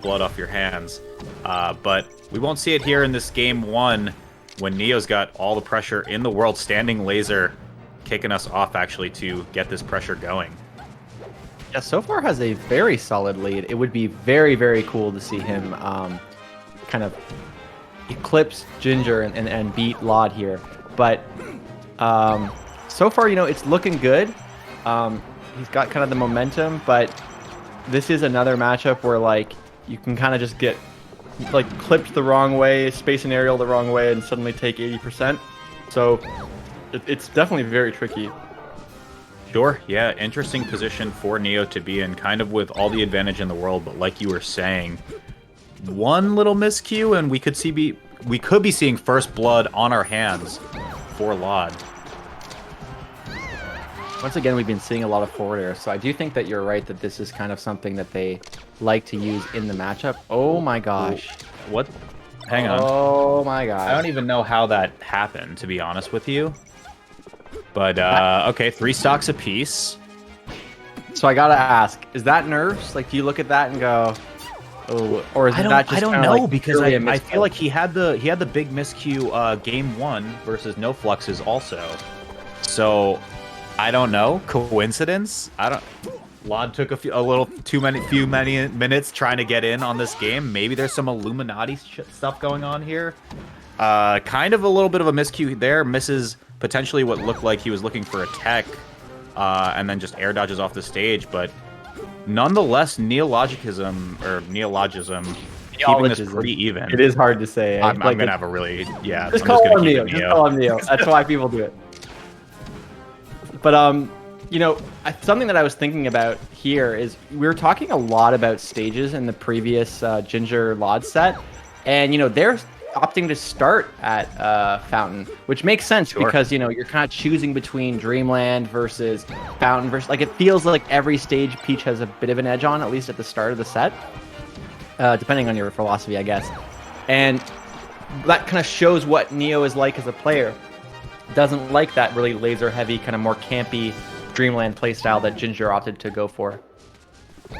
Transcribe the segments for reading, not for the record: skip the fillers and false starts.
blood off your hands. But we won't see it here in this game one when Neo's got all the pressure in the world. Standing laser kicking us off actually to get this pressure going. Yeah, so far has a very solid lead. It would be very, very cool to see him kind of eclipse Ginger and beat lloD here. But so far, it's looking good. He's got kind of the momentum, but this is another matchup where, like, you can kind of just get, like, clipped the wrong way, space and aerial the wrong way, and suddenly take 80%. So it's definitely very tricky. Sure, yeah, interesting position for Neo to be in, kind of with all the advantage in the world, but like you were saying, one little miscue and we could be seeing first blood on our hands for lloD. Once again, we've been seeing a lot of forward air, so I do think that you're right that this is kind of something that they like to use in the matchup. Oh my gosh. What? Hang on. Oh my gosh. I don't even know how that happened, to be honest with you. But, okay, 3 stocks apiece. So I gotta ask, is that nerfs? Like, do you look at that and go, oh, or is that just I don't know, like because really I feel like he had the big miscue game 1 versus no fluxes also. So I don't know. Coincidence? lloD took a little too many minutes trying to get in on this game. Maybe there's some Illuminati stuff going on here. Kind of a little bit of a miscue there. Misses potentially what looked like he was looking for a tech, and then just air dodges off the stage. But nonetheless, Neologism keeping this pretty even. It is hard to say. I'm gonna have a really Just call him Neo. Just call him Neo. That's why people do it. But something that I was thinking about here is we were talking a lot about stages in the previous Ginger lloD set, and they're opting to start at Fountain, which makes sense because you're kind of choosing between Dreamland versus Fountain versus, like, it feels like every stage Peach has a bit of an edge on, at least at the start of the set, depending on your philosophy, I guess. And that kind of shows what Neo is like as a player. Doesn't like that really laser heavy, kind of more campy Dreamland playstyle that Ginger opted to go for.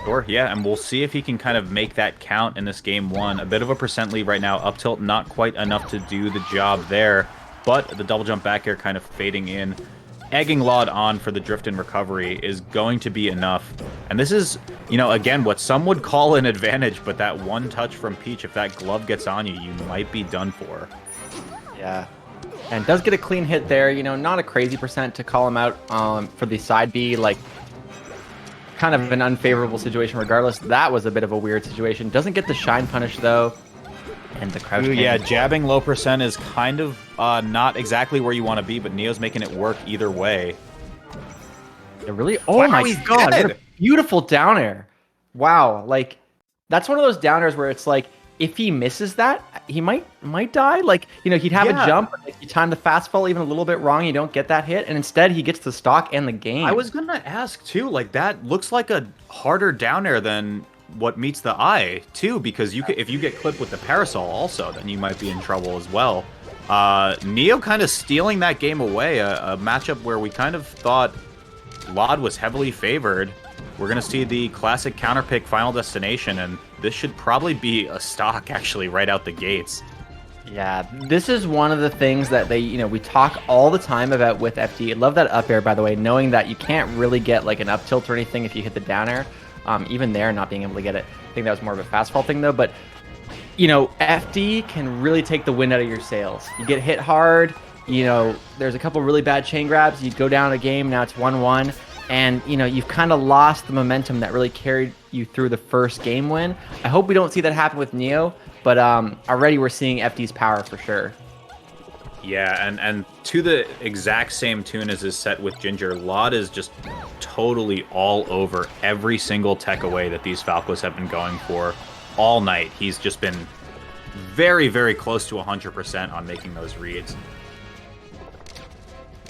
Sure, yeah, and we'll see if he can kind of make that count in this game 1. A bit of a percent lead right now. Up tilt, not quite enough to do the job there, but the double jump back air kind of fading in. Egging lloD on for the drift and recovery is going to be enough. And this is, again, what some would call an advantage, but that one touch from Peach, if that glove gets on you, you might be done for. Yeah. And does get a clean hit there, not a crazy percent to call him out for the side B, like, kind of an unfavorable situation regardless. That was a bit of a weird situation. Doesn't get the shine punish, though. And the crouch. Yeah, jabbing low percent is kind of not exactly where you want to be, but Neo's making it work either way. It really? Oh my god, what a beautiful down air. Wow, like, that's one of those down airs where it's like, if he misses that, he might die. Like, he'd have a jump, but if you time the fast fall even a little bit wrong, you don't get that hit, and instead he gets the stock and the game. I was gonna ask too, like, that looks like a harder down air than what meets the eye too, because if you get clipped with the parasol also, then you might be in trouble as well. Neo kind of stealing that game away, a matchup where we kind of thought lloD was heavily favored. We're going to see the classic counterpick Final Destination, and this should probably be a stock, actually, right out the gates. Yeah, this is one of the things that we talk all the time about with FD. I love that up air, by the way, knowing that you can't really get, like, an up tilt or anything if you hit the down air. Even there, not being able to get it. I think that was more of a fast fall thing, though. But, FD can really take the wind out of your sails. You get hit hard, there's a couple really bad chain grabs. You go down a game, now it's 1-1. And, you've kind of lost the momentum that really carried you through the first game win. I hope we don't see that happen with Neo, but already we're seeing FD's power for sure. Yeah, and to the exact same tune as his set with Ginger, lloD is just totally all over every single tech away that these Falcos have been going for all night. He's just been very, very close to 100% on making those reads.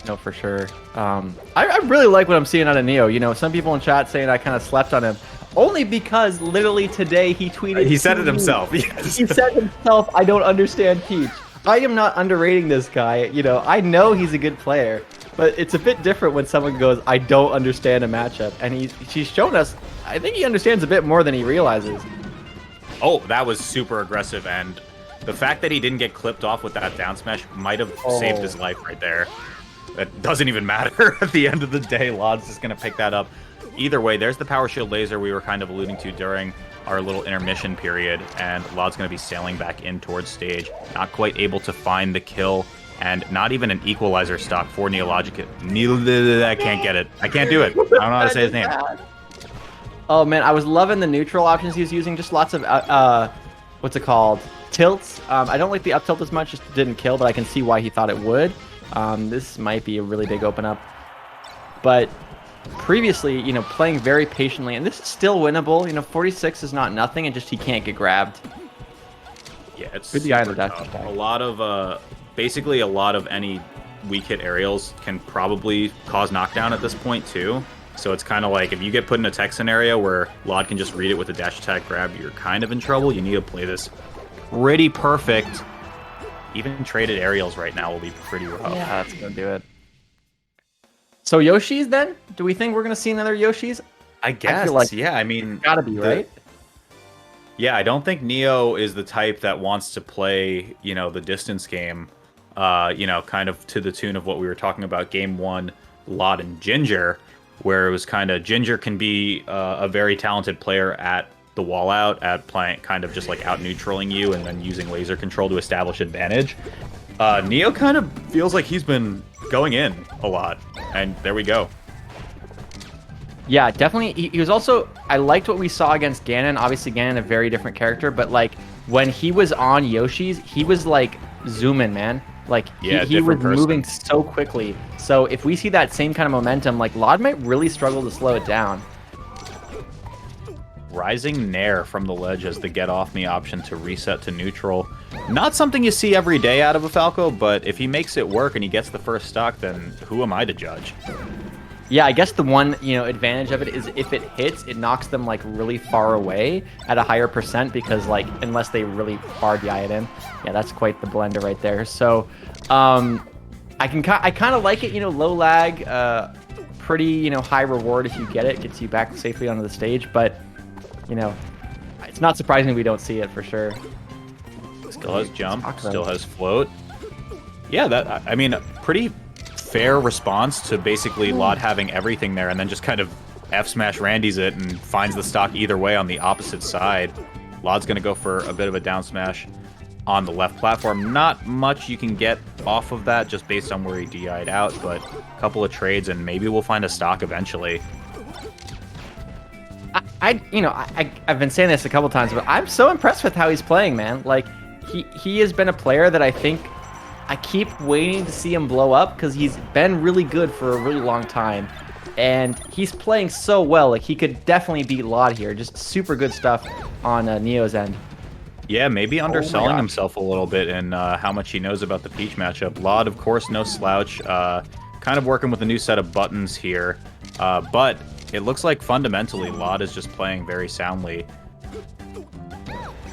No, for sure. I really like what I'm seeing out of Neo. Some people in chat saying I kind of slept on him. Only because literally today he tweeted... He said it himself. Yes. He said himself, I don't understand Peach. I am not underrating this guy. I know he's a good player, but it's a bit different when someone goes, I don't understand a matchup. And she's shown us, I think he understands a bit more than he realizes. Oh, that was super aggressive, and the fact that he didn't get clipped off with that down smash might have saved his life right there. That doesn't even matter at the end of the day. lloD's just going to pick that up. Either way, there's the power shield laser we were kind of alluding to during our little intermission period, and lloD's going to be sailing back in towards stage. Not quite able to find the kill, and not even an equalizer stock for Neologism. I can't get it. I can't do it. I don't know how to say his name. Oh man, I was loving the neutral options he was using. Just lots of what's it called? Tilts. I don't like the up tilt as much. Just didn't kill, but I can see why he thought it would. This might be a really big open up, but previously, you know, playing very patiently, and this is still winnable. You know, 46 is not nothing, and just he can't get grabbed. Yeah, it's good. The eye of the dash a lot of basically a lot of any weak hit aerials can probably cause knockdown at this point too. So it's kind of like if you get put in a tech scenario where lloD can just read it with a dash attack grab, you're kind of in trouble. You need to play this pretty perfect. Even traded aerials right now will be pretty rough. Yeah, that's gonna do it. So Yoshi's then? Do we think we're gonna see another Yoshi's? I guess. Feel like yeah, I mean, gotta be right. Yeah, I don't think Neo is the type that wants to play, you know, the distance game. You know, kind of to the tune of what we were talking about game one, lloD and Ginger, where it was kind of Ginger can be a very talented player at the wall out, at playing kind of just like out neutraling you and then using laser control to establish advantage. Neo kind of feels like he's been going in a lot, and there we go. Yeah, definitely. He was also, I liked what we saw against Ganon. Obviously, Ganon, a very different character, but like when he was on Yoshi's, he was like zooming, man. Like he was moving so quickly. So if we see that same kind of momentum, like lloD might really struggle to slow it down. Rising Nair from the ledge as the get off me option to reset to neutral. Not something you see every day out of a Falco, but if he makes it work and he gets the first stock, then who am I to judge? Yeah, I guess the one, you know, advantage of it is if it hits, it knocks them like really far away at a higher percent because like unless they really hard DI it in. Yeah, that's quite the blender right there. So I kind of like it, you know, low lag, pretty, you know, high reward if you get it, gets you back safely onto the stage, but you know, it's not surprising we don't see it for sure. Still has jump, still has float. Yeah, that, I mean, pretty fair response to basically lloD having everything there and then just kind of F-smash Randy's it and finds the stock either way on the opposite side. lloD's going to go for a bit of a down smash on the left platform. Not much you can get off of that just based on where he DI'd out, but a couple of trades and maybe we'll find a stock eventually. I've been saying this a couple times, but I'm so impressed with how he's playing, man. Like, he has been a player that I think I keep waiting to see him blow up because he's been really good for a really long time. And he's playing so well. Like, he could definitely beat lloD here. Just super good stuff on Neo's end. Yeah, maybe underselling himself a little bit in how much he knows about the Peach matchup. lloD, of course, no slouch. Kind of working with a new set of buttons here. But it looks like fundamentally lloD is just playing very soundly.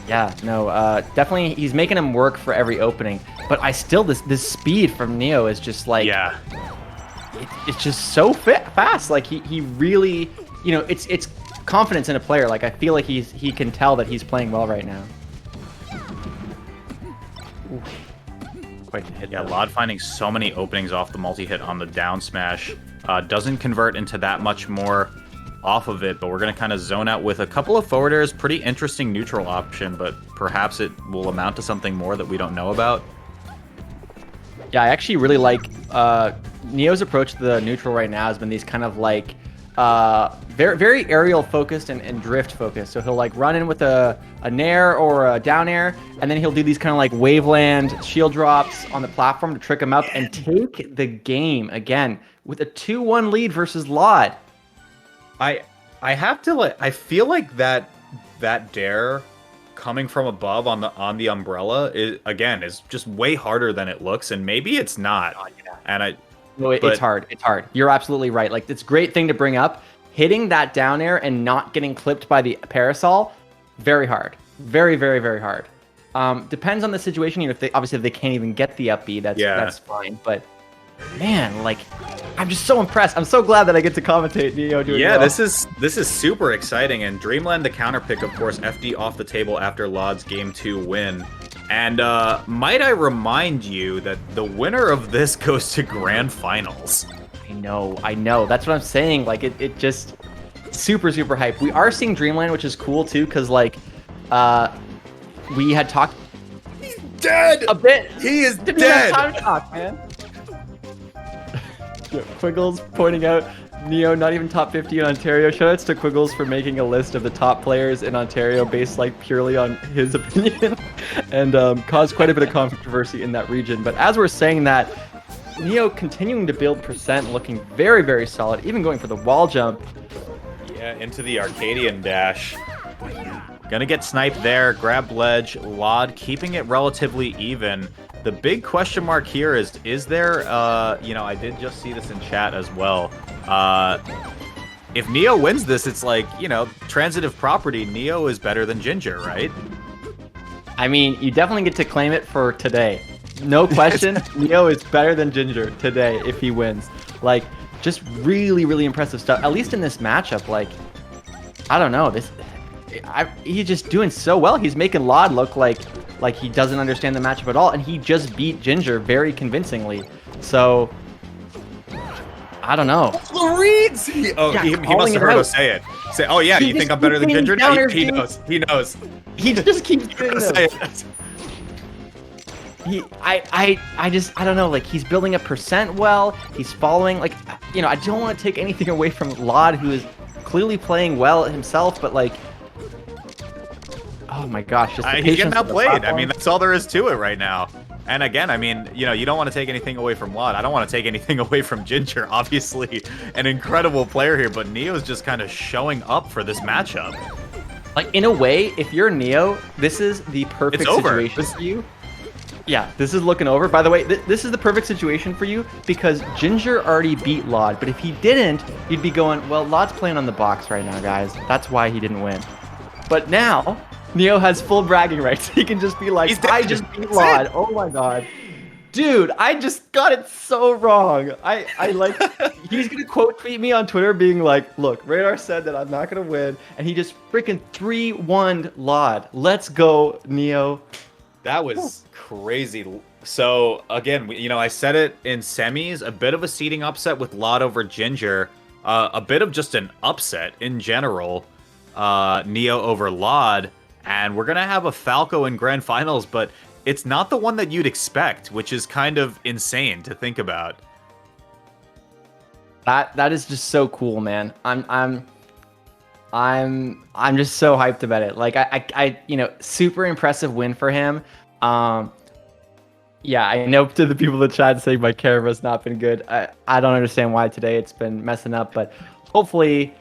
Yeah, no, definitely he's making him work for every opening. But I still, this speed from Neo is just like... Yeah. It's just so fast. Like, he really... You know, it's confidence in a player. Like, I feel like he can tell that he's playing well right now. Ooh. Quite a hit. Yeah, lloD finding so many openings off the multi-hit on the down smash. Doesn't convert into that much more off of it, but we're going to kind of zone out with a couple of forward airs. Pretty interesting neutral option, but perhaps it will amount to something more that we don't know about. Yeah, I actually really like Neo's approach to the neutral right now has been these kind of like very aerial focused and drift focused. So he'll like run in with a nair or a down air, and then he'll do these kind of like waveland shield drops on the platform to trick him up and take the game again with a 2-1 lead versus lloD. I have to like, I feel like that dare coming from above on the umbrella is just way harder than it looks, and maybe it's not. Oh, yeah. And it's hard. It's hard. You're absolutely right. Like, it's a great thing to bring up. Hitting that down air and not getting clipped by the parasol, very hard. Very, very, very hard. Depends on the situation. You know, if they can't even get the up B, that's fine. But man, like, I'm just so impressed. I'm so glad that I get to commentate Neo doing Yeah, well. this is super exciting, and Dreamland the counter pick, of course, FD off the table after lloD's Game 2 win. And might I remind you that the winner of this goes to Grand Finals. I know. That's what I'm saying. Like, it just super, super hype. We are seeing Dreamland, which is cool too, because like, we had talked. He's dead. A bit. He is Didn't dead. Have time to talk, man. Quiggles pointing out Neo not even top 50 in Ontario. Shoutouts to Quiggles for making a list of the top players in Ontario based like purely on his opinion, and caused quite a bit of controversy in that region. But as we're saying that, Neo continuing to build percent, looking very, very solid, even going for the wall jump. Yeah, into the Arcadian dash. Gonna get sniped there, grab ledge, lloD keeping it relatively even. The big question mark here is there, you know, I did just see this in chat as well. If Neo wins this, it's like, you know, transitive property, Neo is better than Ginger, right? I mean, you definitely get to claim it for today. No question, Neo is better than Ginger today if he wins. Like, just really, really impressive stuff. At least in this matchup, like, I don't know, he's just doing so well. He's making lloD look like he doesn't understand the matchup at all, and he just beat Ginger very convincingly. So, I don't know. The reads! He must have heard us say it. Say, oh yeah, you think I'm better than Ginger? No, he knows. He knows. He just keeps doing this. I don't know, like, he's building a percent well, he's following, like, you know, I don't want to take anything away from lloD, who is clearly playing well himself, but like, oh my gosh, just the he's getting outplayed. I mean, that's all there is to it right now. And again, I mean, you know, you don't want to take anything away from lloD. I don't want to take anything away from Ginger. Obviously, an incredible player here, but Neo's just kind of showing up for this matchup. Like, in a way, if you're Neo, this is the perfect situation for you. Yeah, this is looking over. By the way, this is the perfect situation for you because Ginger already beat lloD, but if he didn't, you'd be going, well, lloD's playing on the box right now, guys. That's why he didn't win. But now, Neo has full bragging rights. He can just be like, I just beat lloD. Oh my god. Dude, I just got it so wrong. I like, he's going to quote tweet me on Twitter being like, look, Radar said that I'm not going to win, and he just freaking 3-1'd lloD. Let's go, Neo. That was crazy. So again, you know, I said it in semis, a bit of a seeding upset with lloD over Ginger, a bit of just an upset in general, Neo over lloD, and we're gonna have a Falco in grand finals, but it's not the one that you'd expect, which is kind of insane to think about. That is just so cool, man. I'm just so hyped about it. Like, I you know, super impressive win for him. Yeah, I know to the people in the chat saying my camera's not been good. I don't understand why today it's been messing up, but hopefully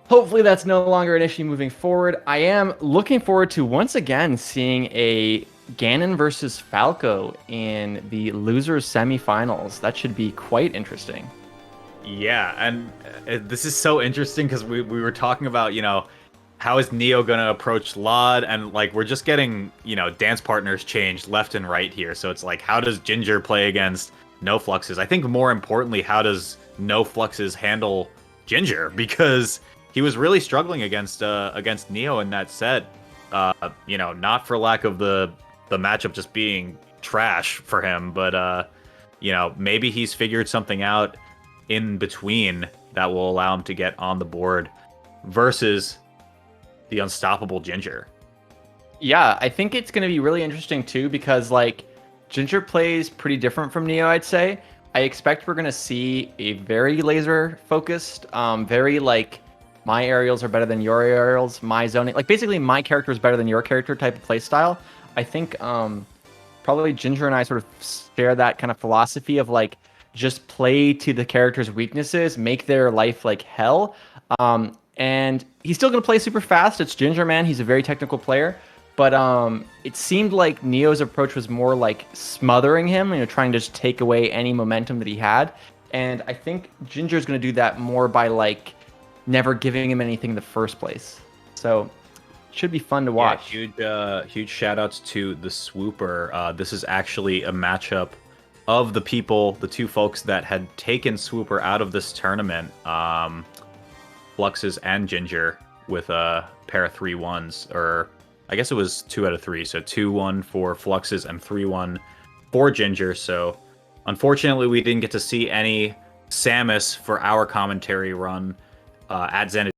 that's no longer an issue moving forward. I am looking forward to once again seeing a Ganon versus Falco in the losers semifinals. That should be quite interesting. Yeah, and this is so interesting because we were talking about, you know, how is Neo gonna approach lloD, and like we're just getting, you know, dance partners changed left and right here. So it's like, how does Ginger play against No Fluxes? I think more importantly, how does No Fluxes handle Ginger? Because he was really struggling against Neo in that set. You know, not for lack of the matchup just being trash for him, but you know, maybe he's figured something out in between that will allow him to get on the board versus the unstoppable Ginger. Yeah, I think it's going to be really interesting too, because like Ginger plays pretty different from Neo, I'd say. I expect we're going to see a very laser focused, very like my aerials are better than your aerials, my zoning, like basically my character is better than your character type of play style. I think probably Ginger and I sort of share that kind of philosophy of like just play to the character's weaknesses, make their life like hell. And he's still going to play super fast. It's Ginger, man. He's a very technical player. But it seemed like Neo's approach was more like smothering him, you know, trying to just take away any momentum that he had. And I think Ginger's going to do that more by like never giving him anything in the first place. So it should be fun to watch. Yeah, huge shout outs to the Swooper. This is actually a matchup of the people, the two folks that had taken Swooper out of this tournament, Fluxes and Ginger, with a pair of 3-1s, or I guess it was 2 out of 3, so 2-1 for Fluxes and 3-1 for Ginger. So unfortunately, we didn't get to see any Samus for our commentary run at Xanadu.